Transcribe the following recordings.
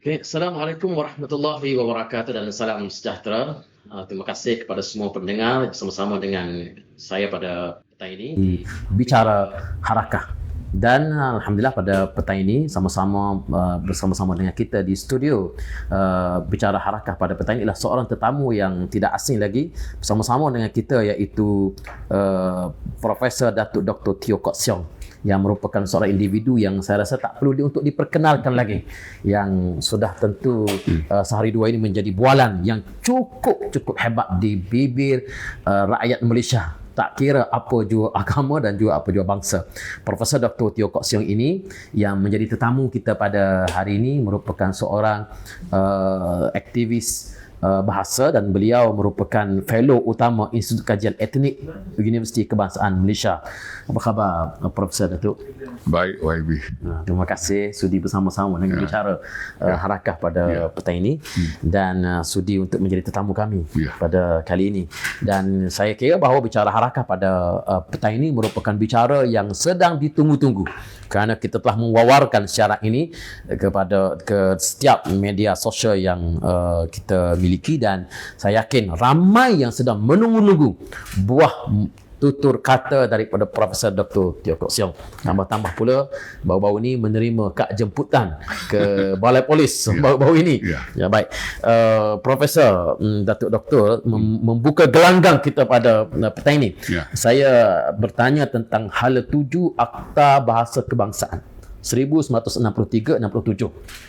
Okay. Assalamualaikum warahmatullahi wabarakatuh dan salam sejahtera. Terima kasih kepada semua pendengar bersama-sama dengan saya pada petang ini. Bicara harakah. Dan Alhamdulillah pada petang ini sama-sama bersama-sama dengan kita di studio Bicara Harakah pada petang ini ialah seorang tetamu yang tidak asing lagi bersama-sama dengan kita, iaitu Profesor Datuk Dr. Teo Kok Siong, yang merupakan seorang individu yang saya rasa tak perlu untuk diperkenalkan lagi, yang sudah tentu sehari dua ini menjadi bualan yang cukup hebat di bibir rakyat Malaysia, tak kira apa jua agama dan juga apa jua bangsa. Profesor Dr. Teo Kok Siong ini yang menjadi tetamu kita pada hari ini merupakan seorang aktivis bahasa, dan beliau merupakan fellow utama Institut Kajian Etnik Universiti Kebangsaan Malaysia. Apa khabar Profesor Datuk? Baik, YB. Terima kasih sudi bersama-sama dengan bicara harakah pada petang ini, dan sudi untuk menjadi tetamu kami pada kali ini. Dan saya kira bahawa bicara harakah pada petang ini merupakan bicara yang sedang ditunggu-tunggu, kerana kita telah mewawarkan syarat ini ke setiap media sosial yang kita miliki, dan saya yakin ramai yang sedang menunggu-nunggu buah tutur kata daripada Profesor Dr. Teo Kok Siong. Tambah-tambah pula baru-baru ini menerima kad jemputan ke Balai Polis baru-baru ini. Ya, baik. Profesor Datuk Doktor membuka gelanggang kita pada petang ini. Saya bertanya tentang hala 7 Akta Bahasa Kebangsaan 1963-67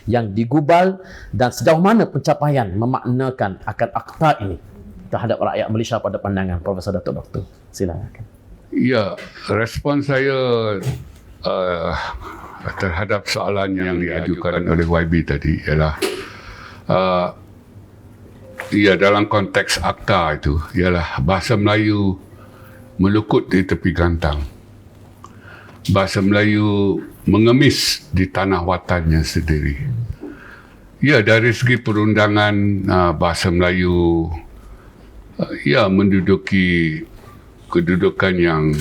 yang digubal, dan sejauh mana pencapaian memaknakan akan akta ini terhadap rakyat Malaysia pada pandangan Profesor Datuk Doktor. Silakan. Ya, respon saya terhadap soalan yang diajukan oleh YB tadi ialah dalam konteks akta itu ialah bahasa Melayu melukut di tepi gantang. Bahasa Melayu mengemis di tanah watannya sendiri. Ya, dari segi perundangan bahasa Melayu menduduki kedudukan yang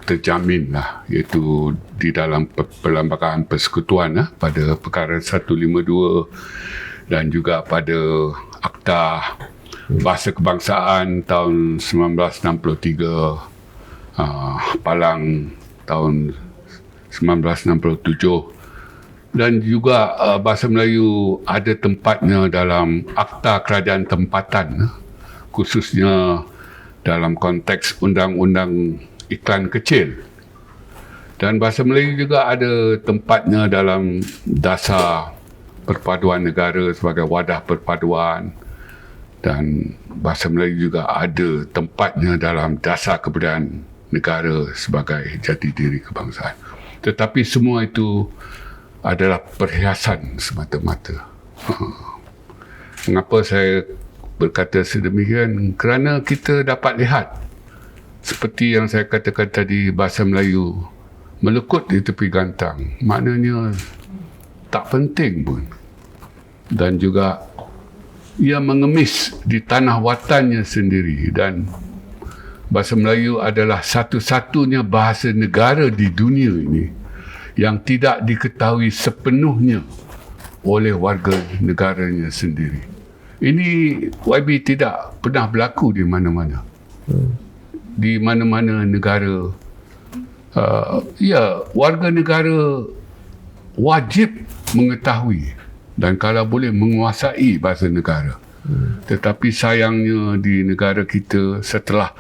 terjamin lah, iaitu di dalam Perlembagaan Persekutuan pada perkara 152, dan juga pada Akta Bahasa Kebangsaan tahun 1963, Palang tahun 1967, dan juga bahasa Melayu ada tempatnya dalam Akta Kerajaan Tempatan, khususnya dalam konteks Undang-Undang Iklan Kecil. Dan bahasa Melayu juga ada tempatnya dalam Dasar Perpaduan Negara sebagai wadah perpaduan, dan bahasa Melayu juga ada tempatnya dalam Dasar Kebudayaan Negara sebagai jati diri kebangsaan. Tetapi semua itu adalah perhiasan semata-mata. Mengapa saya berkata sedemikian? Kerana kita dapat lihat, seperti yang saya katakan tadi, bahasa Melayu melukut di tepi gantang, maknanya tak penting pun, dan juga ia mengemis di tanah watannya sendiri. Dan bahasa Melayu adalah satu-satunya bahasa negara di dunia ini yang tidak diketahui sepenuhnya oleh warga negaranya sendiri. Ini YB tidak pernah berlaku di mana-mana. Di mana-mana negara, warga negara wajib mengetahui dan kalau boleh menguasai bahasa negara. Tetapi sayangnya di negara kita, setelah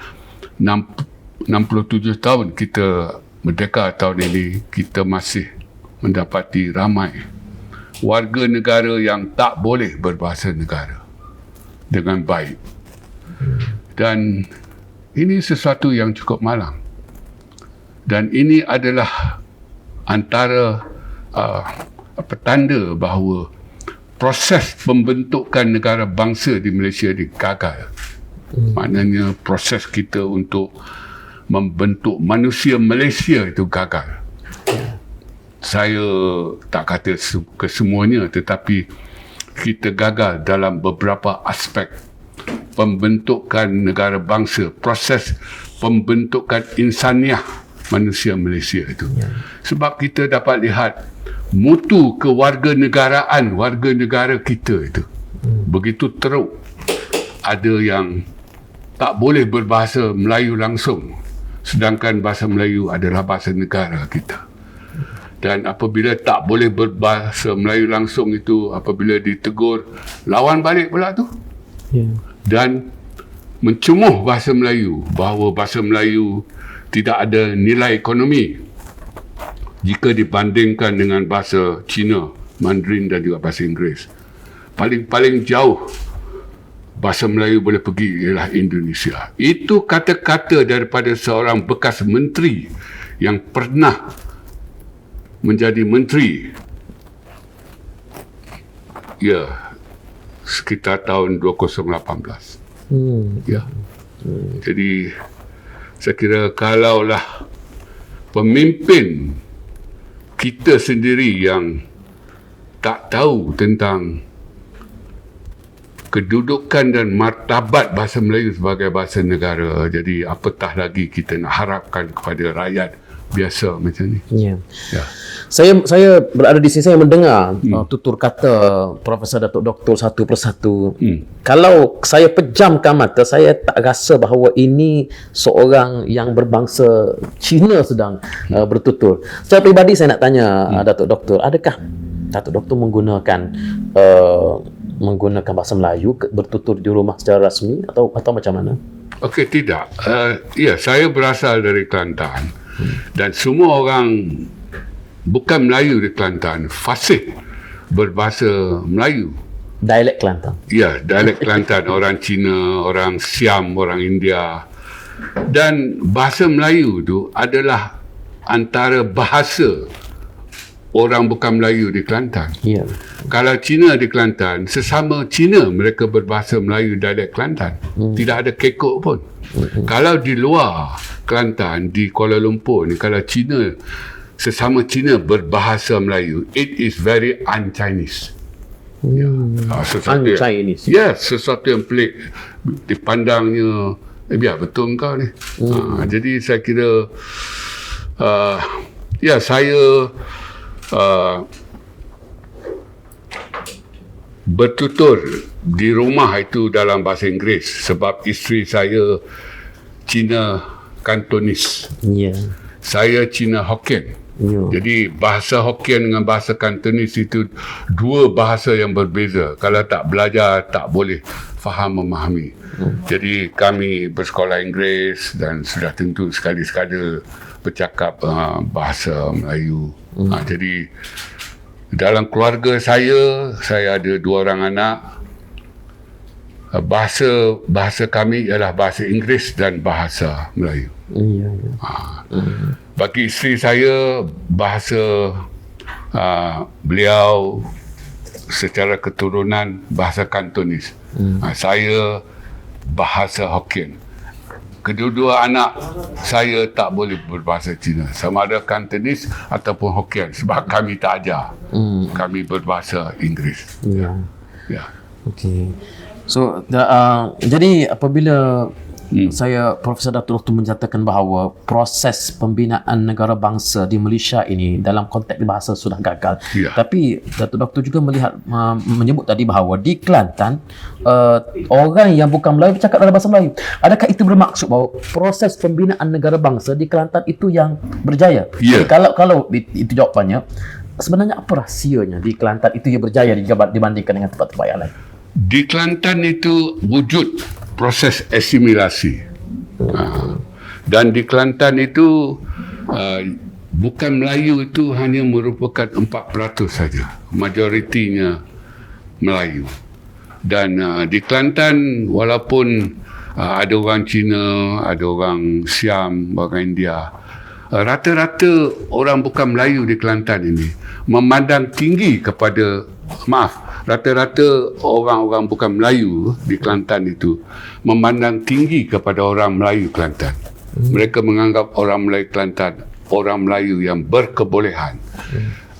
67 tahun kita merdeka tahun ini, kita masih mendapati ramai warga negara yang tak boleh berbahasa negara dengan baik. Dan ini sesuatu yang cukup malang. Dan ini adalah antara petanda bahawa proses pembentukan negara bangsa di Malaysia ini gagal. Maknanya proses kita untuk membentuk manusia Malaysia itu gagal. Saya tak kata kesemuanya, tetapi kita gagal dalam beberapa aspek pembentukan negara bangsa, proses pembentukan insaniah manusia Malaysia itu. Sebab kita dapat lihat mutu kewarganegaraan warga negara kita itu begitu teruk. Ada yang tak boleh berbahasa Melayu langsung, sedangkan bahasa Melayu adalah bahasa negara kita. Dan apabila tak boleh berbahasa Melayu langsung itu, apabila ditegur, lawan balik pula tu. Dan mencumuh bahasa Melayu, bahawa bahasa Melayu tidak ada nilai ekonomi jika dibandingkan dengan bahasa Cina, Mandarin dan juga bahasa Inggeris. Paling jauh bahasa Melayu boleh pergi ialah Indonesia. Itu kata-kata daripada seorang bekas menteri yang pernah menjadi menteri, ya, sekitar tahun 2018. Ya. Jadi saya kira kalaulah pemimpin kita sendiri yang tak tahu tentang kedudukan dan martabat bahasa Melayu sebagai bahasa negara, jadi apatah lagi kita nak harapkan kepada rakyat biasa macam ni. Ya. Saya berada di sini, saya mendengar tutur kata Profesor Datuk Doktor satu persatu. Kalau saya pejamkan mata, saya tak rasa bahawa ini seorang yang berbangsa Cina sedang bertutur. Secara peribadi saya nak tanya Datuk Doktor, adakah Datuk Doktor menggunakan bahasa Melayu bertutur di rumah secara rasmi atau macam mana? Okey, tidak. Ya, saya berasal dari Kelantan. Dan semua orang bukan Melayu di Kelantan fasih berbahasa Melayu. Dialek Kelantan. Ya, dialek Kelantan. Orang Cina, orang Siam, orang India. Dan bahasa Melayu itu adalah antara bahasa orang bukan Melayu di Kelantan. Ya. Kalau Cina di Kelantan, sesama Cina mereka berbahasa Melayu dialek Kelantan. Tidak ada kekok pun. Kalau di luar Kelantan, di Kuala Lumpur ni, kalau Cina, sesama Cina berbahasa Melayu, it is very un-Chinese. Un-Chinese. Yes, sesuatu yang pelik dipandangnya, biar betul kau ni. Jadi saya kira saya bertutur di rumah itu dalam bahasa Inggeris sebab isteri saya Cina Kantonis. Saya Cina Hokkien. Jadi bahasa Hokkien dengan bahasa Kantonis itu dua bahasa yang berbeza. Kalau tak belajar, tak boleh faham memahami. Jadi kami bersekolah Inggeris dan sudah tentu sekali-sekala bercakap bahasa Melayu. Jadi dalam keluarga saya ada 2 orang anak. Bahasa kami ialah bahasa Inggeris dan bahasa Melayu. Bagi isteri saya, bahasa beliau secara keturunan bahasa Kantonis. Saya bahasa Hokkien. Kedua-dua anak saya tak boleh berbahasa Cina, sama ada Kantonis ataupun Hokkien, sebab kami tak ajar. Kami berbahasa Inggeris. Okey. So jadi apabila saya Profesor Datuk Doktor menyatakan bahawa proses pembinaan negara bangsa di Malaysia ini dalam konteks bahasa sudah gagal. Tapi Datuk Doktor juga melihat menyebut tadi bahawa di Kelantan orang yang bukan Melayu bercakap dalam bahasa Melayu. Adakah itu bermaksud bahawa proses pembinaan negara bangsa di Kelantan itu yang berjaya? Kalau itu jawapannya, sebenarnya apa rahsianya di Kelantan itu yang berjaya dibandingkan dengan tempat-tempat yang lain? Di Kelantan itu wujud proses asimilasi. Dan di Kelantan itu bukan Melayu itu hanya merupakan 4% saja. Majoritinya Melayu. Dan di Kelantan walaupun ada orang Cina, ada orang Siam, orang India, rata-rata orang bukan Melayu di Kelantan ini memandang tinggi kepada, rata-rata orang-orang bukan Melayu di Kelantan itu memandang tinggi kepada orang Melayu Kelantan. Mereka menganggap orang Melayu Kelantan orang Melayu yang berkebolehan.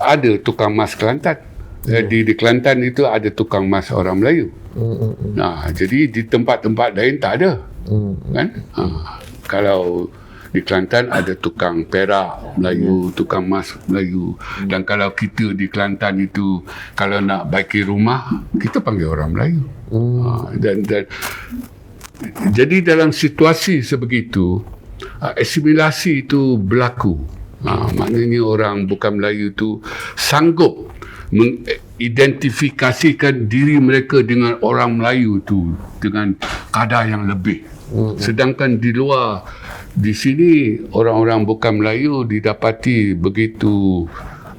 Ada tukang mas Kelantan. Di Kelantan itu ada tukang mas orang Melayu. Jadi di tempat-tempat lain tak ada. Kan? Kalau Di Kelantan ada tukang perak Melayu, tukang emas Melayu. Dan kalau kita di Kelantan itu, kalau nak baiki rumah, kita panggil orang Melayu. Dan jadi dalam situasi sebegitu, asimilasi itu berlaku. Maknanya orang bukan Melayu itu sanggup mengidentifikasikan diri mereka dengan orang Melayu itu dengan kadar yang lebih. Sedangkan di luar, di sini orang-orang bukan Melayu didapati begitu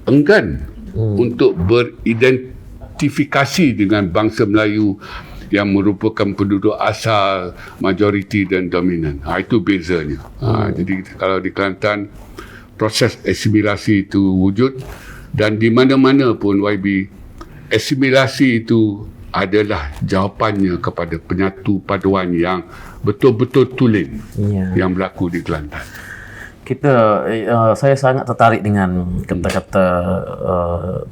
enggan untuk beridentifikasi dengan bangsa Melayu yang merupakan penduduk asal, majoriti dan dominan. Itu bezanya. Jadi kalau di Kelantan, proses asimilasi itu wujud, dan di mana-mana pun YB, asimilasi itu adalah jawapannya kepada penyatu paduan yang betul-betul tulen yang berlaku di Kelantan. Saya sangat tertarik dengan kata-kata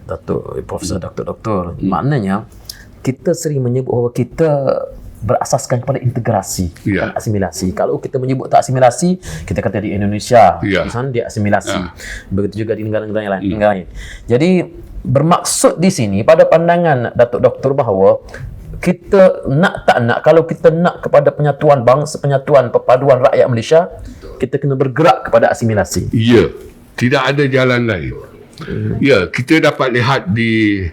Datuk Profesor Dr. Maknanya kita sering menyebut bahawa kita berasaskan kepada integrasi dan asimilasi. Kalau kita menyebut tak asimilasi, kita kata di Indonesia, di sana dia asimilasi. Begitu juga di negara-negara yang lain. Jadi bermaksud di sini pada pandangan Datuk Doktor bahawa kita nak tak nak, kalau kita nak kepada penyatuan bangsa, penyatuan perpaduan rakyat Malaysia, kita kena bergerak kepada asimilasi. Ya, tidak ada jalan lain. Ya, kita dapat lihat di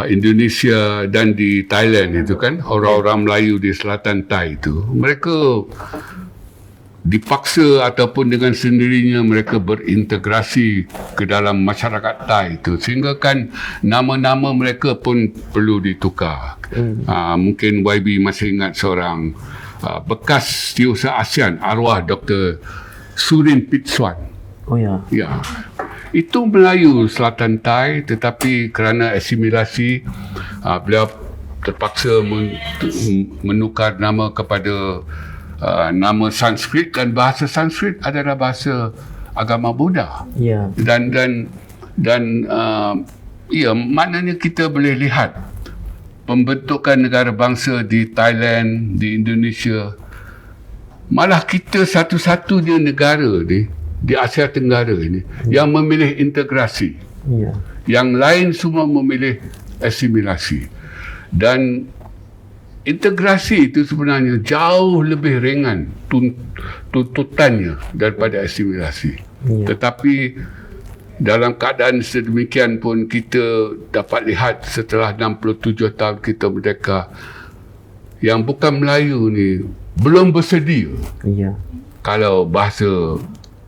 Indonesia dan di Thailand itu kan, orang-orang Melayu di selatan Thai itu, mereka dipaksa ataupun dengan sendirinya mereka berintegrasi ke dalam masyarakat Thai itu, sehingga kan nama-nama mereka pun perlu ditukar. Mungkin YB masih ingat seorang bekas setiausaha ASEAN, arwah Dr. Surin Pitsuan. Ya. Itu Melayu Selatan Thai, tetapi kerana asimilasi, beliau terpaksa menukar nama kepada nama Sanskrit, dan bahasa Sanskrit adalah bahasa agama Buddha. Maknanya kita boleh lihat pembentukan negara bangsa di Thailand, di Indonesia. Malah kita satu-satunya negara di Asia Tenggara ini yang memilih integrasi. Yang lain semua memilih asimilasi. Dan integrasi itu sebenarnya jauh lebih ringan tuntutannya daripada asimilasi. Tetapi dalam keadaan sedemikian pun kita dapat lihat setelah 67 tahun kita merdeka, yang bukan Melayu ni belum bersedia. Kalau bahasa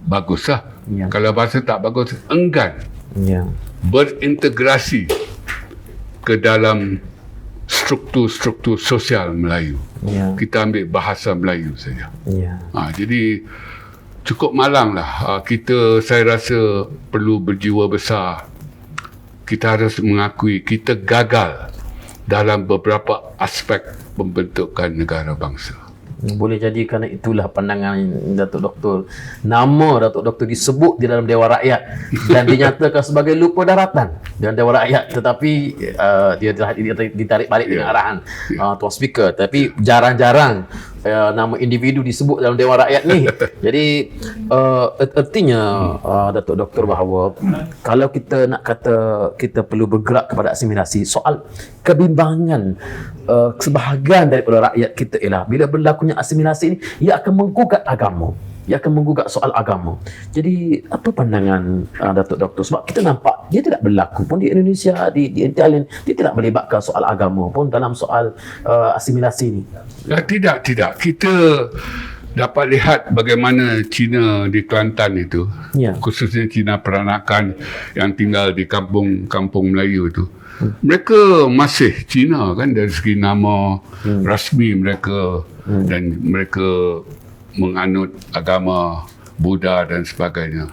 baguslah. Kalau bahasa tak bagus, enggan berintegrasi ke dalam struktur-struktur sosial Melayu. Kita ambil bahasa Melayu saja. Jadi cukup malanglah. Saya rasa perlu berjiwa besar. Kita harus mengakui kita gagal dalam beberapa aspek pembentukan negara bangsa. Boleh jadi kerana itulah pandangan Datuk Doktor. Nama Datuk Doktor disebut di dalam Dewan Rakyat dan dinyatakan sebagai lupa daratan dalam Dewan Rakyat, tetapi dia telah ditarik balik dengan arahan Tuan Speaker. Tapi jarang-jarang nama individu disebut dalam Dewan Rakyat ni. Jadi artinya Datuk Doktor bahawa kalau kita nak kata kita perlu bergerak kepada asimilasi, soal kebimbangan sebahagian daripada rakyat kita ialah bila berlakunya asimilasi ini, ia akan menggugat agama. Ia akan menggugat soal agama. Jadi apa pandangan Datuk Doktor? Sebab kita nampak dia tidak berlaku pun di Indonesia, di Thailand, dia tidak melibatkan soal agama pun dalam soal asimilasi ini. Tidak. Kita dapat lihat bagaimana Cina di Kelantan itu, khususnya Cina peranakan yang tinggal di kampung Melayu itu. Mereka masih Cina kan dari segi nama rasmi mereka, dan mereka menganut agama Buddha dan sebagainya.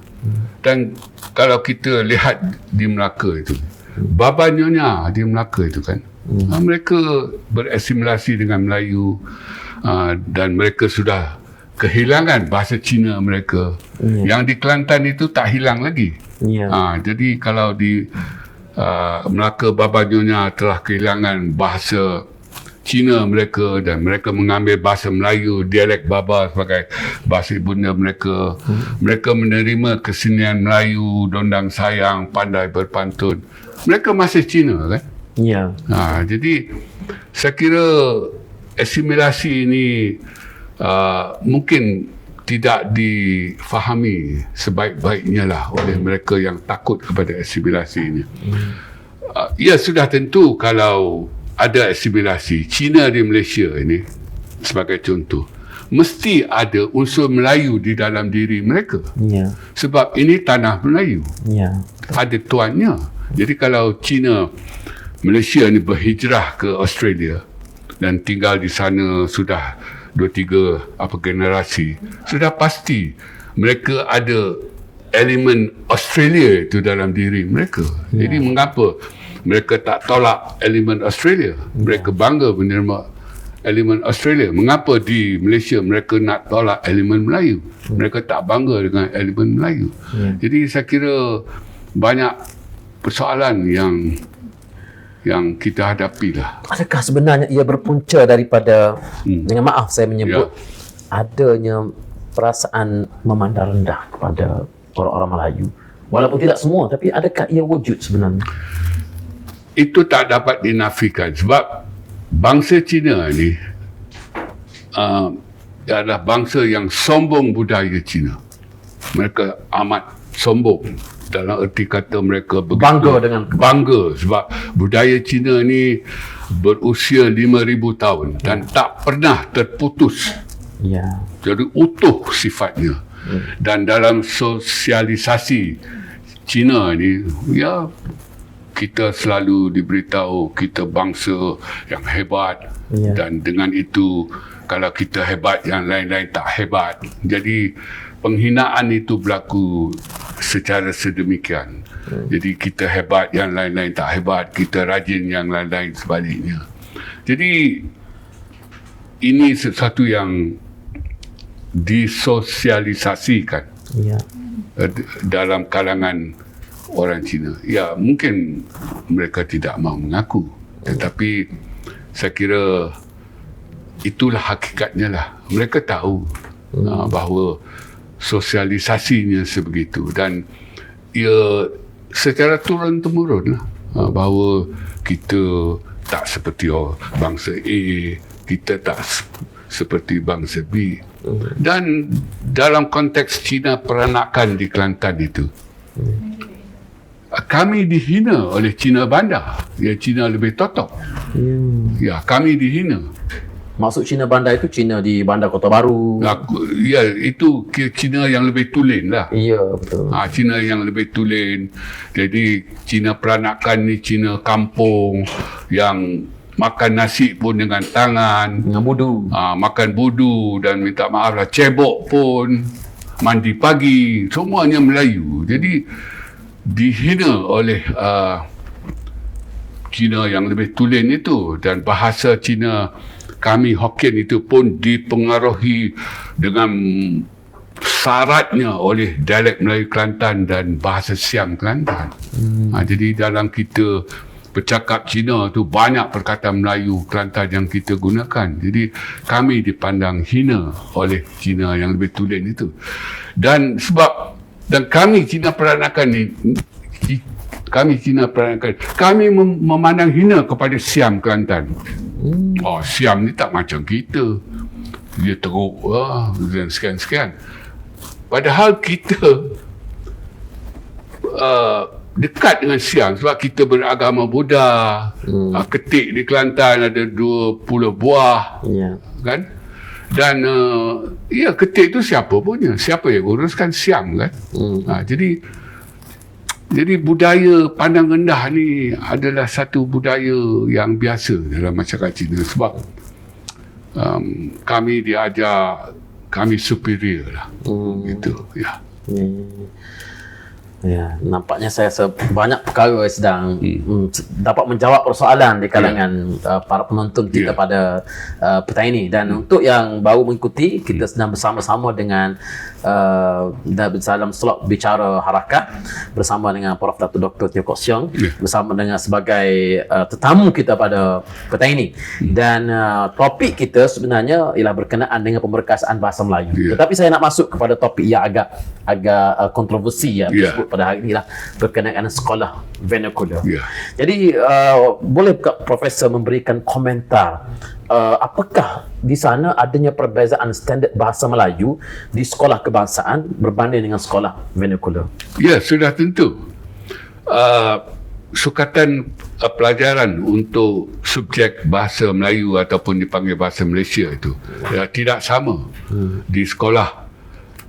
Dan kalau kita lihat di Melaka itu, Baba Nyonya di Melaka itu kan, mereka berasimilasi dengan Melayu, dan mereka sudah kehilangan bahasa Cina mereka. Yang di Kelantan itu tak hilang lagi. Jadi kalau di Melaka, Baba Nyonya telah kehilangan bahasa Cina mereka, dan mereka mengambil bahasa Melayu, dialek Baba sebagai bahasa ibunda mereka. Mereka menerima kesenian Melayu, dondang sayang, pandai berpantun. Mereka masih Cina kan? Ya. Jadi saya kira asimilasi ini mungkin tidak difahami sebaik-baiknya lah oleh mereka yang takut kepada asimilasi ini. Ya, sudah tentu kalau ada asimilasi, Cina di Malaysia ini sebagai contoh, mesti ada unsur Melayu di dalam diri mereka. Ya. Sebab ini tanah Melayu. Ya. Ada tuannya. Jadi kalau Cina, Malaysia ni berhijrah ke Australia dan tinggal di sana sudah 2-3 generasi, sudah pasti mereka ada elemen Australia itu dalam diri mereka. Jadi mengapa mereka tak tolak elemen Australia? Mereka bangga menerima elemen Australia. Mengapa di Malaysia mereka nak tolak elemen Melayu? Mereka tak bangga dengan elemen Melayu. Jadi saya kira banyak persoalan yang kita hadapi lah. Adakah sebenarnya ia berpunca daripada, dengan maaf saya menyebut, adanya perasaan memandang rendah kepada orang-orang Melayu? Walaupun tidak semua, tapi adakah ia wujud sebenarnya? Itu tak dapat dinafikan sebab bangsa Cina ni adalah bangsa yang sombong budaya Cina. Mereka amat sombong. Dalam erti kata mereka bangga sebab budaya Cina ni berusia 5,000 tahun dan tak pernah terputus. Ya. Jadi utuh sifatnya. Dan dalam sosialisasi Cina ni, ya, kita selalu diberitahu kita bangsa yang hebat. Dan dengan itu kalau kita hebat, yang lain-lain tak hebat. Jadi penghinaan itu berlaku secara sedemikian. Jadi kita hebat, yang lain-lain tak hebat. Kita rajin, yang lain-lain sebaliknya. Jadi ini sesuatu yang disosialisasikan dalam kalangan orang Cina. Ya, mungkin mereka tidak mahu mengaku, tetapi saya kira itulah hakikatnya lah. Mereka tahu bahawa sosialisasinya sebegitu, dan ia secara turun-temurun lah, bahawa kita tak seperti bangsa A, kita tak seperti bangsa B. Dan dalam konteks Cina peranakan di Kelantan itu, kami dihina oleh Cina bandar. Ya, Cina lebih totok. Ya, kami dihina. Maksud Cina bandar itu Cina di Bandar Kota Baru. Ya, itu Cina yang lebih tulen lah. Ya, betul. Cina yang lebih tulen. Jadi Cina peranakan ni Cina kampung yang makan nasi pun dengan tangan. Dengan budu. Makan budu, dan minta maaf lah, cebok pun, mandi pagi, semuanya Melayu. Jadi dihina oleh Cina yang lebih tulen itu, dan bahasa Cina kami Hokkien itu pun dipengaruhi dengan syaratnya oleh dialek Melayu Kelantan dan bahasa Siam Kelantan. Jadi dalam kita bercakap Cina tu banyak perkataan Melayu Kelantan yang kita gunakan. Jadi kami dipandang hina oleh Cina yang lebih tulen itu. Dan kami Cina peranakan ni, kami memandang hina kepada Siam Kelantan. Siam ni tak macam kita, dia teruk dan sekian-sekian. Padahal kita dekat dengan Siam sebab kita beragama Buddha. Ketik di Kelantan ada 20 buah, kan? Dan ketik tu siapa punya? Siapa yang uruskan? Siam, kan? Jadi budaya pandang rendah ni adalah satu budaya yang biasa dalam masyarakat Cina sebab kami diajar kami superior lah. Gitu, ya. Ya, nampaknya saya banyak perkara sedang dapat menjawab persoalan di kalangan para penonton kita pada petang ini. Dan untuk yang baru mengikuti, kita sedang bersama-sama dengan dalam slot bicara harakah bersama dengan Prof. Datuk Dr. Teo Kok Siong, bersama dengan sebagai tetamu kita pada petang ini. Dan topik kita sebenarnya ialah berkenaan dengan pemberkasaan bahasa Melayu. Tetapi saya nak masuk kepada topik yang agak kontroversi disebut pada hari inilah berkenaan sekolah vernacular. Jadi boleh Profesor memberikan komentar apakah di sana adanya perbezaan standard bahasa Melayu di sekolah kebangsaan berbanding dengan sekolah vernacular? Ya, sudah tentu. Sukatan pelajaran untuk subjek bahasa Melayu ataupun dipanggil bahasa Malaysia itu tidak sama di sekolah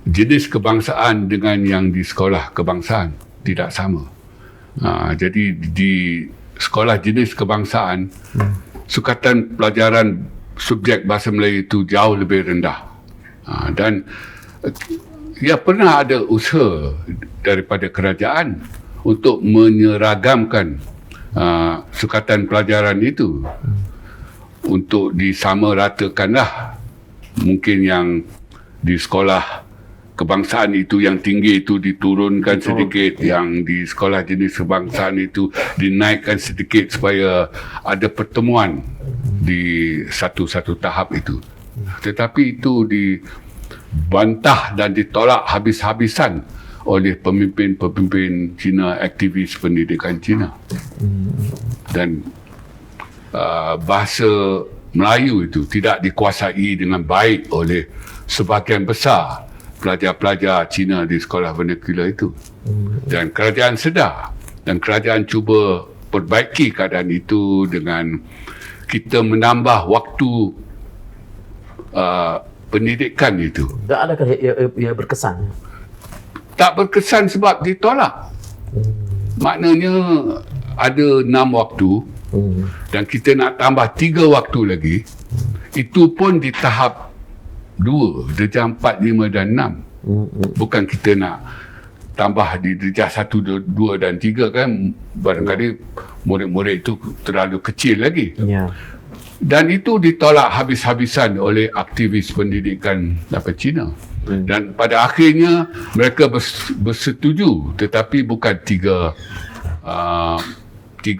jenis kebangsaan dengan yang di sekolah kebangsaan, tidak sama. Jadi di sekolah jenis kebangsaan sukatan pelajaran subjek bahasa Melayu itu jauh lebih rendah. Dan pernah ada usaha daripada kerajaan untuk menyeragamkan sukatan pelajaran itu untuk disamaratakanlah. Mungkin yang di sekolah kebangsaan itu yang tinggi itu diturunkan sedikit, yang di sekolah jenis kebangsaan itu dinaikkan sedikit supaya ada pertemuan di satu-satu tahap itu. Tetapi itu dibantah dan ditolak habis-habisan oleh pemimpin-pemimpin Cina, aktivis pendidikan Cina. Dan bahasa Melayu itu tidak dikuasai dengan baik oleh sebahagian besar pelajar-pelajar Cina di sekolah vernacular itu. Dan kerajaan sedar dan kerajaan cuba perbaiki keadaan itu dengan kita menambah waktu pendidikan itu. Dan adakah ia berkesan? Tak berkesan sebab ditolak. Maknanya ada 6 waktu dan kita nak tambah 3 waktu lagi. Itu pun di tahap 2, darjah 4, 5 dan 6. Bukan kita nak tambah di darjah 1, 2 dan 3 kan. Barangkali murid-murid itu terlalu kecil lagi. Dan itu ditolak habis-habisan oleh aktivis pendidikan Cina. Dan pada akhirnya mereka bersetuju, tetapi bukan 3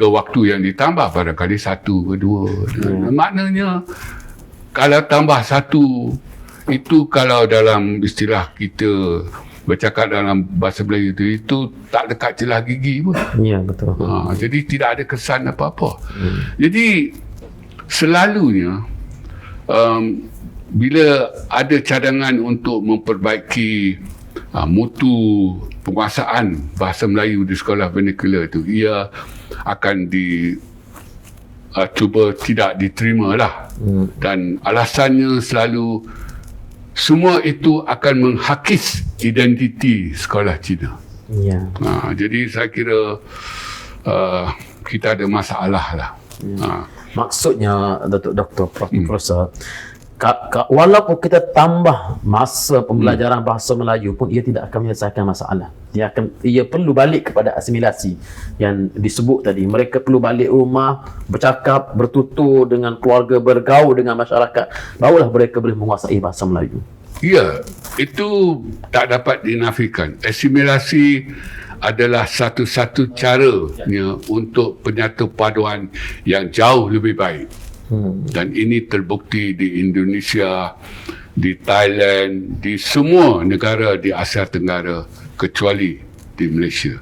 waktu yang ditambah, barangkali 1 ke 2. Maknanya kalau tambah 1 itu, kalau dalam istilah kita bercakap dalam bahasa Melayu itu tak dekat celah gigi pun. Ya, betul. Jadi tidak ada kesan apa-apa. Jadi selalunya bila ada cadangan untuk memperbaiki mutu penguasaan bahasa Melayu di sekolah vernacular itu, ia akan cuba tidak diterima lah. Dan alasannya selalu semua itu akan menghakis identiti sekolah Cina. Jadi saya kira kita ada masalah lah. Maksudnya Dr. Profesor, walaupun kita tambah masa pembelajaran bahasa Melayu pun ia tidak akan menyelesaikan masalah. Ia perlu balik kepada asimilasi yang disebut tadi. Mereka perlu balik rumah, bercakap, bertutur dengan keluarga, bergaul dengan masyarakat, barulah mereka boleh menguasai bahasa Melayu. Ya, itu tak dapat dinafikan. Asimilasi adalah satu-satu caranya untuk penyatupaduan yang jauh lebih baik. Dan ini terbukti di Indonesia, di Thailand, di semua negara di Asia Tenggara kecuali di Malaysia.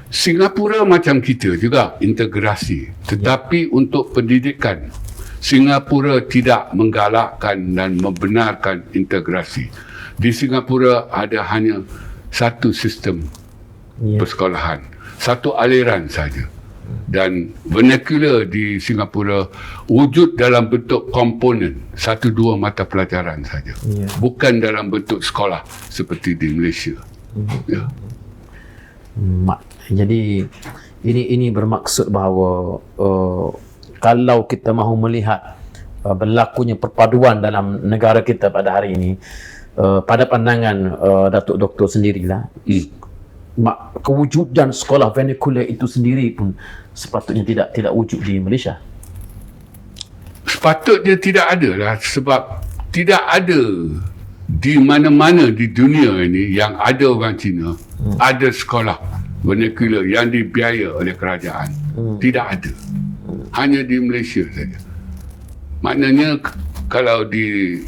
Singapura macam kita juga integrasi, tetapi untuk pendidikan Singapura tidak menggalakkan dan membenarkan integrasi. Di Singapura ada hanya satu sistem persekolahan, satu aliran saja. Dan vernacular di Singapura wujud dalam bentuk komponen 1-2 mata pelajaran saja, bukan dalam bentuk sekolah seperti di Malaysia. Jadi ini bermaksud bahawa kalau kita mahu melihat berlakunya perpaduan dalam negara kita pada hari ini, pada pandangan Datuk Doktor sendirilah, kewujudan sekolah vernacular itu sendiri pun sepatutnya tidak wujud di Malaysia? Sepatutnya tidak ada lah, sebab tidak ada di mana-mana di dunia ini yang ada orang Cina ada sekolah vernacular yang dibiaya oleh kerajaan. Tidak ada. Hanya di Malaysia saja. Maknanya kalau di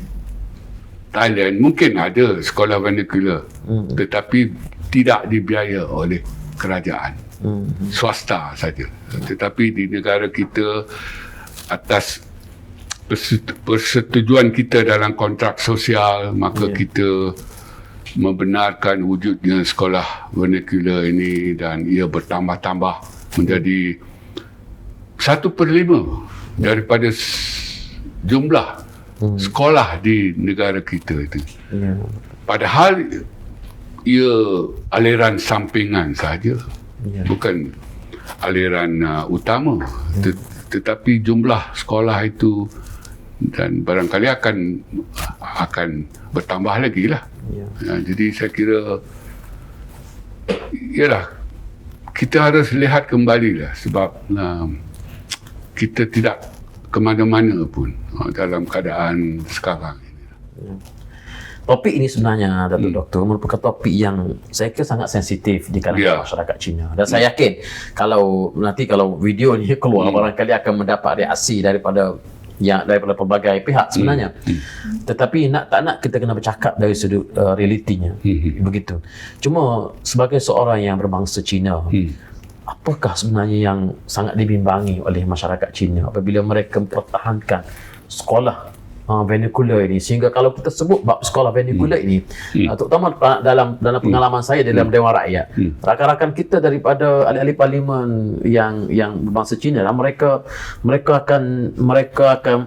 Thailand mungkin ada sekolah vernacular, tetapi tidak dibiaya oleh kerajaan, swasta saja. Tetapi di negara kita, atas persetujuan kita dalam kontrak sosial, maka kita membenarkan wujudnya sekolah vernacular ini, dan ia bertambah-tambah menjadi 1/5 daripada jumlah sekolah di negara kita itu. Padahal ia aliran sampingan saja, bukan aliran utama. Tetapi jumlah sekolah itu dan barangkali akan bertambah lagi lah. Jadi saya kira ialah kita harus lihat kembali lah, sebab kita tidak ke mana-mana pun dalam keadaan sekarang ini. Topik ini sebenarnya, Datuk Doktor, merupakan topik yang saya kira sangat sensitif di kalangan masyarakat Cina. Dan saya yakin kalau video ini keluar, barangkali akan mendapat reaksi daripada pelbagai pihak sebenarnya. Tetapi tak nak kita kena bercakap dari sudut realitinya. Begitu. Cuma sebagai seorang yang berbangsa Cina, apakah sebenarnya yang sangat dibimbangi oleh masyarakat Cina apabila mereka mempertahankan sekolah vernacular ini, sehingga kalau kita sebut bab sekolah vernacular ini, terutama dalam pengalaman saya dalam Dewan Rakyat, rakan-rakan kita daripada ahli-ahli parlimen yang berbangsa Cina, mereka akan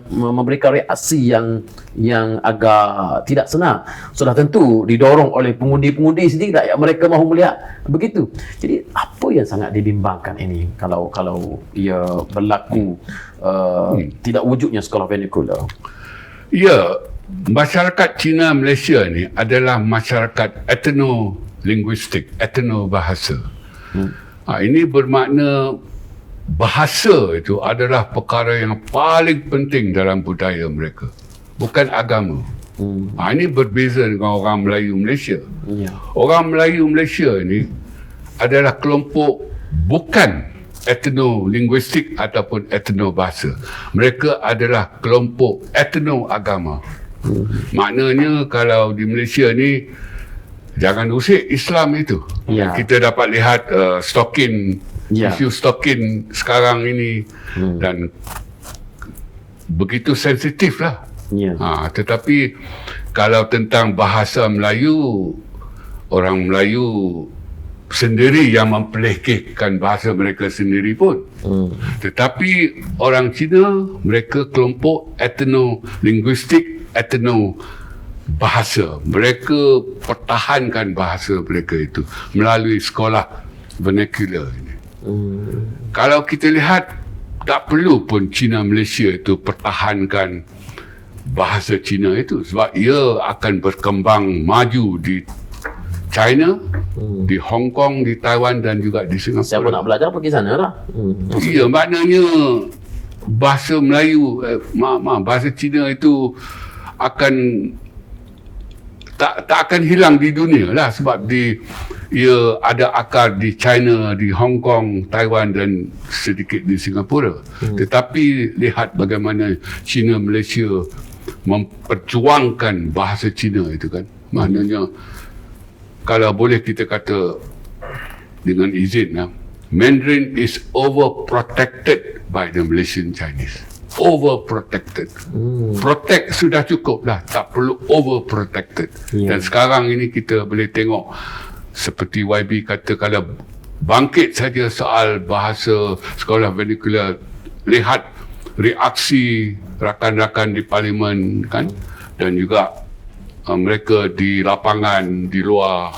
memberikan reaksi yang agak tidak senang. Sudah tentu didorong oleh pengundi-pengundi sendiri, rakyat mereka mahu melihat begitu. Jadi apa yang sangat dibimbangkan ini kalau ia berlaku tidak wujudnya sekolah vernacular? Ya, masyarakat Cina Malaysia ni adalah masyarakat etno-linguistik, etno-bahasa. Ini bermakna bahasa itu adalah perkara yang paling penting dalam budaya mereka, bukan agama. Ini berbeza dengan orang Melayu Malaysia. Orang Melayu Malaysia ini adalah kelompok bukan etno-linguistik ataupun etno-bahasa. Mereka adalah kelompok etno-agama. Maknanya kalau di Malaysia ni, jangan usik Islam itu. Kita dapat lihat isu stokin sekarang ini, dan begitu sensitif lah. Tetapi kalau tentang bahasa Melayu, orang Melayu sendiri yang mempelekehkan bahasa mereka sendiri pun. Tetapi orang Cina, mereka kelompok etno-linguistik, etno-bahasa. Mereka pertahankan bahasa mereka itu melalui sekolah vernacular ini. Kalau kita lihat, tak perlu pun Cina Malaysia itu pertahankan bahasa Cina itu, sebab ia akan berkembang maju di China, di Hong Kong, di Taiwan dan juga di Singapura. Siapa nak belajar pergi sana lah. Ya, maknanya bahasa Melayu, bahasa Cina itu akan tak akan hilang di dunia lah, sebab ia ada akar di China, di Hong Kong, Taiwan dan sedikit di Singapura. Tetapi lihat bagaimana Cina Malaysia memperjuangkan bahasa Cina itu kan. Maknanya kalau boleh kita kata dengan izin, Mandarin is overprotected by the Malaysian Chinese. Overprotected. Protect sudah cukup lah, tak perlu overprotected. Dan sekarang ini kita boleh tengok seperti YB kata, kalau bangkit saja soal bahasa sekolah vernacular, lihat reaksi rakan-rakan di parlimen kan, dan juga mereka di lapangan, di luar,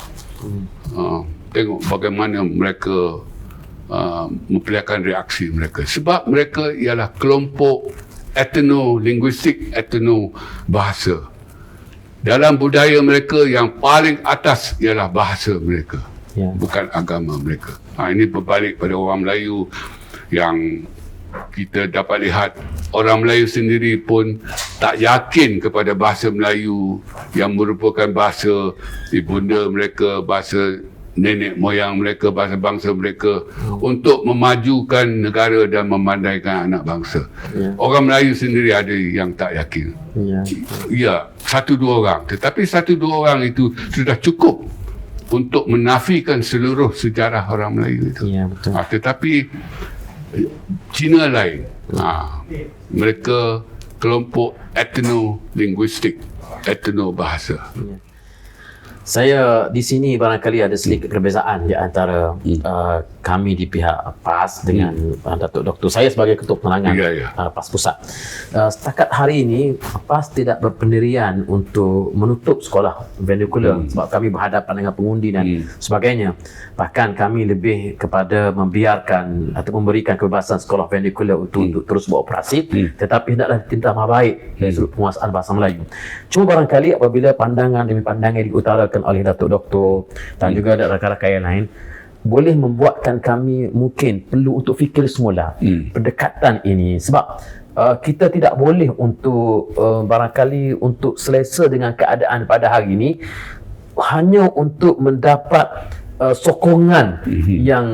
tengok bagaimana mereka memperlihatkan reaksi mereka. Sebab mereka ialah kelompok etno-linguistik, etno-bahasa. Dalam budaya mereka yang paling atas ialah bahasa mereka. bukan agama mereka. Ini berbalik pada orang Melayu yang kita dapat lihat orang Melayu sendiri pun tak yakin kepada bahasa Melayu yang merupakan bahasa ibunda mereka, bahasa nenek moyang mereka, bahasa bangsa mereka, untuk memajukan negara dan memandaikan anak bangsa. Orang Melayu sendiri ada yang tak yakin. Ya, 1-2 orang. Tetapi 1-2 orang itu sudah cukup untuk menafikan seluruh sejarah orang Melayu itu. Betul. Tetapi Cina lain. Mereka kelompok etno-linguistik, etno-bahasa. Saya di sini barangkali ada sedikit perbezaan di antara kami di pihak PAS dengan Datuk Doktor. Saya sebagai Ketua Penerangan PAS Pusat. Setakat hari ini PAS tidak berpendirian untuk menutup sekolah vernacular sebab kami berhadapan dengan pengundi dan sebagainya. Bahkan kami lebih kepada membiarkan atau memberikan kebebasan sekolah vernacular untuk terus beroperasi, tetapi hendaklah ditambah baik dari sudut penguasaan bahasa Melayu. Cuma barangkali apabila pandangan demi pandangan diutarakan oleh Datuk Doktor dan juga rakan-rakan yang lain, boleh membuatkan kami mungkin perlu untuk fikir semula pendekatan ini, sebab kita tidak boleh untuk barangkali untuk selesa dengan keadaan pada hari ini hanya untuk mendapat sokongan yang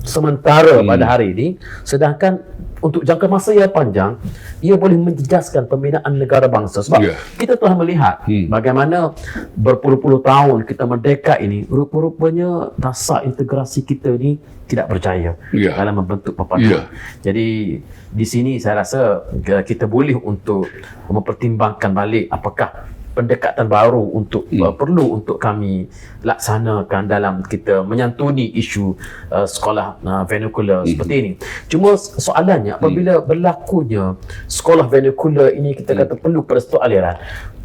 sementara pada hari ini, sedangkan untuk jangka masa yang panjang ia boleh menjejaskan pembinaan negara bangsa. Sebab kita telah melihat bagaimana berpuluh-puluh tahun kita merdeka ini, rupa-rupanya dasar integrasi kita ini tidak berjaya dalam membentuk perpaduan. Jadi di sini saya rasa kita boleh untuk mempertimbangkan balik apakah pendekatan baru untuk perlu untuk kami laksanakan dalam kita menyantuni isu sekolah vernacular seperti ini. Cuma soalannya apabila berlakunya sekolah vernacular ini, kita kata perlu persetujuan aliran,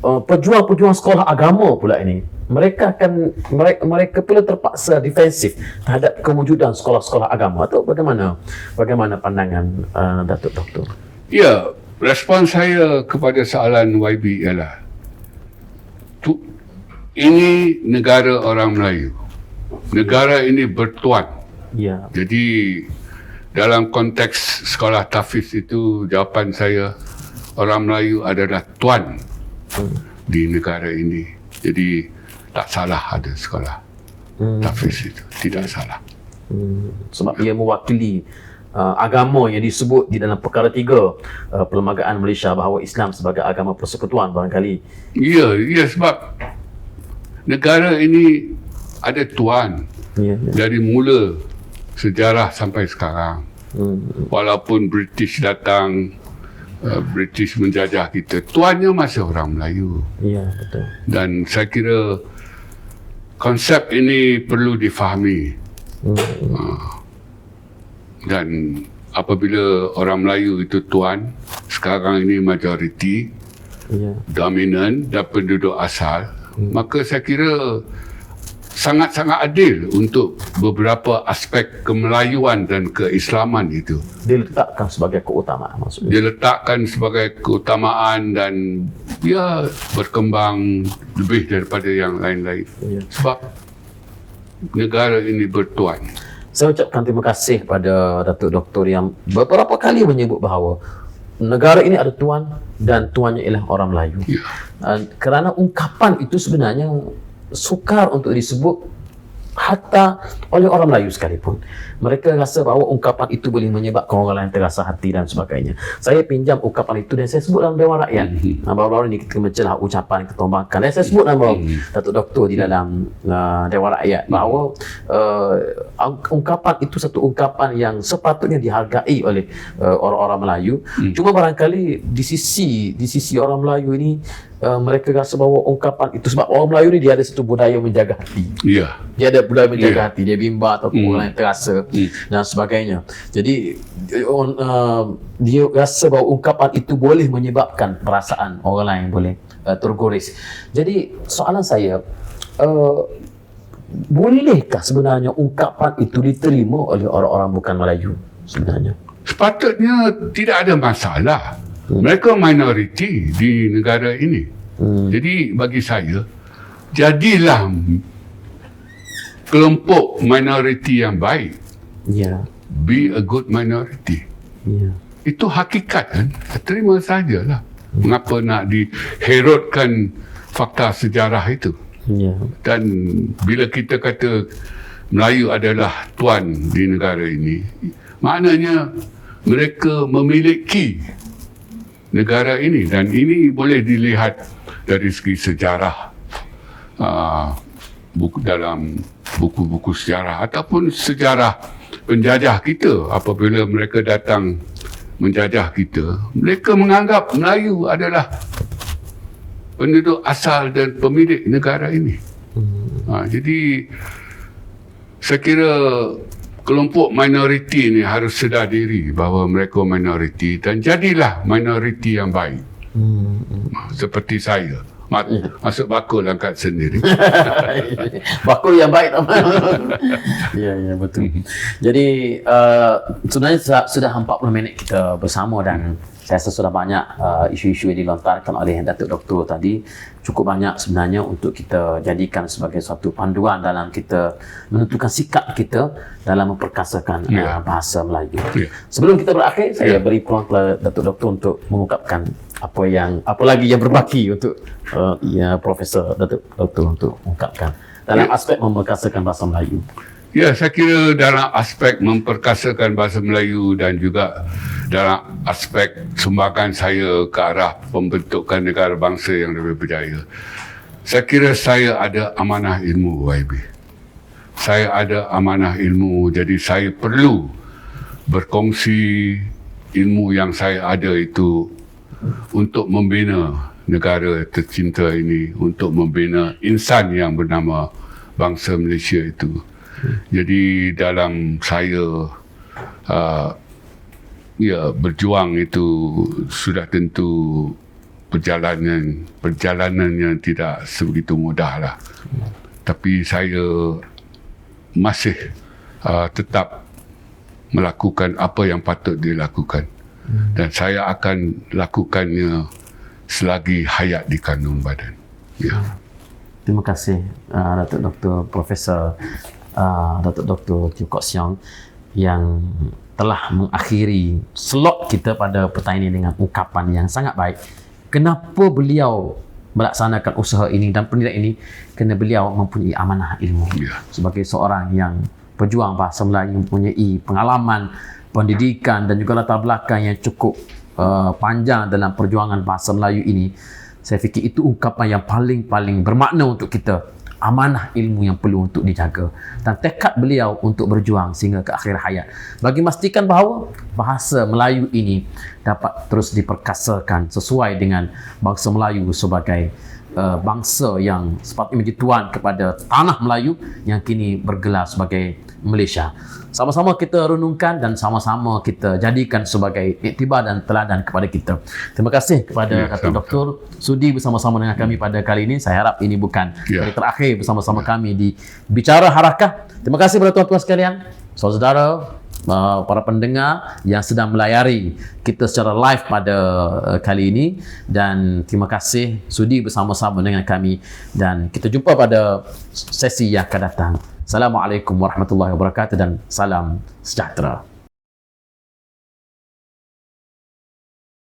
pejuang-pejuang sekolah agama pula ini, mereka pula terpaksa defensif terhadap kewujudan sekolah-sekolah agama. Atau bagaimana pandangan Datuk Doktor? Ya, respon saya kepada soalan YB ialah ini negara orang Melayu. Negara ini bertuan. Jadi dalam konteks sekolah tahfiz itu, jawapan saya, orang Melayu adalah tuan di negara ini. Jadi tak salah ada sekolah tahfiz itu. Tidak salah. Sebab ia mewakili agama yang disebut di dalam perkara 3 Perlembagaan Malaysia bahawa Islam sebagai agama persekutuan barangkali. Ya, sebab negara ini ada tuan dari mula sejarah sampai sekarang. Walaupun British datang, British menjajah kita, tuannya masih orang Melayu. Betul. Dan saya kira konsep ini perlu difahami. Dan apabila orang Melayu itu tuan, sekarang ini majoriti, dominan dan penduduk asal, maka saya kira sangat-sangat adil untuk beberapa aspek kemelayuan dan keislaman itu diletakkan sebagai keutamaan, maksudnya. Diletakkan sebagai keutamaan dan berkembang lebih daripada yang lain-lain. Sebab negara ini bertuan. Saya ucapkan terima kasih kepada Datuk Doktor yang beberapa kali menyebut bahawa negara ini ada tuan dan tuannya ialah orang Melayu. Kerana ungkapan itu sebenarnya sukar untuk disebut hatta oleh orang Melayu sekalipun. Mereka rasa bahawa ungkapan itu boleh menyebabkan orang lain terasa hati dan sebagainya. Saya pinjam ungkapan itu dan saya sebut dalam Dewan Rakyat. Baru-baru ini kita mencelah ucapan Ketua Bangkan. Dan saya sebut nama Datuk Doktor di dalam Dewan Rakyat bahawa ungkapan itu satu ungkapan yang sepatutnya dihargai oleh orang-orang Melayu. Cuma barangkali di sisi orang Melayu ini mereka rasa bahawa ungkapan itu, sebab orang Melayu ni dia ada satu budaya menjaga hati. Dia ada budaya menjaga hati, dia bimbang ataupun orang lain terasa dan sebagainya. Jadi dia rasa bahawa ungkapan itu boleh menyebabkan perasaan orang lain boleh tergoris. Jadi soalan saya, bolehkah sebenarnya ungkapan itu diterima oleh orang-orang bukan Melayu sebenarnya? Sepatutnya tidak ada masalah. Mereka minoriti di negara ini. Jadi bagi saya, jadilah kelompok minoriti yang baik. Ya. Be a good minority. Ya. Itu hakikat kan. Terima sajalah. Mengapa nak diherotkan fakta sejarah itu? Ya. Dan bila kita kata Melayu adalah tuan di negara ini, maknanya mereka memiliki negara ini, dan ini boleh dilihat dari segi sejarah, dalam buku-buku sejarah ataupun sejarah penjajah kita. Apabila mereka datang menjajah kita, mereka menganggap Melayu adalah penduduk asal dan pemilik negara ini. Jadi saya kira kelompok minoriti ini harus sedar diri bahawa mereka minoriti, dan jadilah minoriti yang baik. Seperti saya. Masuk bakul angkat sendiri. Bakul yang baik. Ya, ya, betul. Jadi sebenarnya sudah 40 minit kita bersama, dan saya rasa sudah banyak isu-isu yang dilontarkan oleh Datuk Doktor tadi. Cukup banyak sebenarnya untuk kita jadikan sebagai suatu panduan dalam kita menentukan sikap kita dalam memperkasakan bahasa Melayu. Sebelum kita berakhir, saya beri peluang kepada Datuk Doktor untuk mengungkapkan apa lagi yang berbaki untuk Profesor Datuk Doktor untuk ungkapkan dalam aspek memperkasakan bahasa Melayu. Ya, saya kira dalam aspek memperkasakan bahasa Melayu dan juga dalam aspek sumbangan saya ke arah pembentukan negara bangsa yang lebih berjaya, saya kira saya ada amanah ilmu, YB. Saya ada amanah ilmu, jadi saya perlu berkongsi ilmu yang saya ada itu untuk membina negara tercinta ini, untuk membina insan yang bernama bangsa Malaysia itu. Jadi dalam saya berjuang itu sudah tentu perjalanan yang tidak sebegitu mudah lah. Tapi saya masih tetap melakukan apa yang patut dilakukan, dan saya akan lakukannya selagi hayat di kandung badan. Ya. Terima kasih Datuk Doktor Profesor Datuk Doktor Teo Kok Siong yang telah mengakhiri slot kita pada petang ini dengan ungkapan yang sangat baik. Kenapa beliau melaksanakan usaha ini dan pendidikan ini? Kerana beliau mempunyai amanah ilmu. Sebagai seorang yang pejuang bahasa Melayu, mempunyai pengalaman pendidikan dan juga latar belakang yang cukup panjang dalam perjuangan bahasa Melayu ini. Saya fikir itu ungkapan yang paling bermakna untuk kita. Amanah ilmu yang perlu untuk dijaga, dan tekad beliau untuk berjuang sehingga ke akhir hayat bagi memastikan bahawa bahasa Melayu ini dapat terus diperkasakan sesuai dengan bangsa Melayu sebagai bangsa yang sepatutnya menjadi tuan kepada tanah Melayu yang kini bergelar sebagai Malaysia. Sama-sama kita renungkan dan sama-sama kita jadikan sebagai iktibar dan teladan kepada kita. Terima kasih kepada Datuk Doktor sudi bersama-sama dengan kami pada kali ini. Saya harap ini bukan kali terakhir bersama-sama kami di Bicara Harakah. Terima kasih kepada tuan-tuan sekalian, saudara, para pendengar yang sedang melayari kita secara live pada kali ini, dan terima kasih sudi bersama-sama dengan kami, dan kita jumpa pada sesi yang akan datang. Assalamualaikum warahmatullahi wabarakatuh dan salam sejahtera.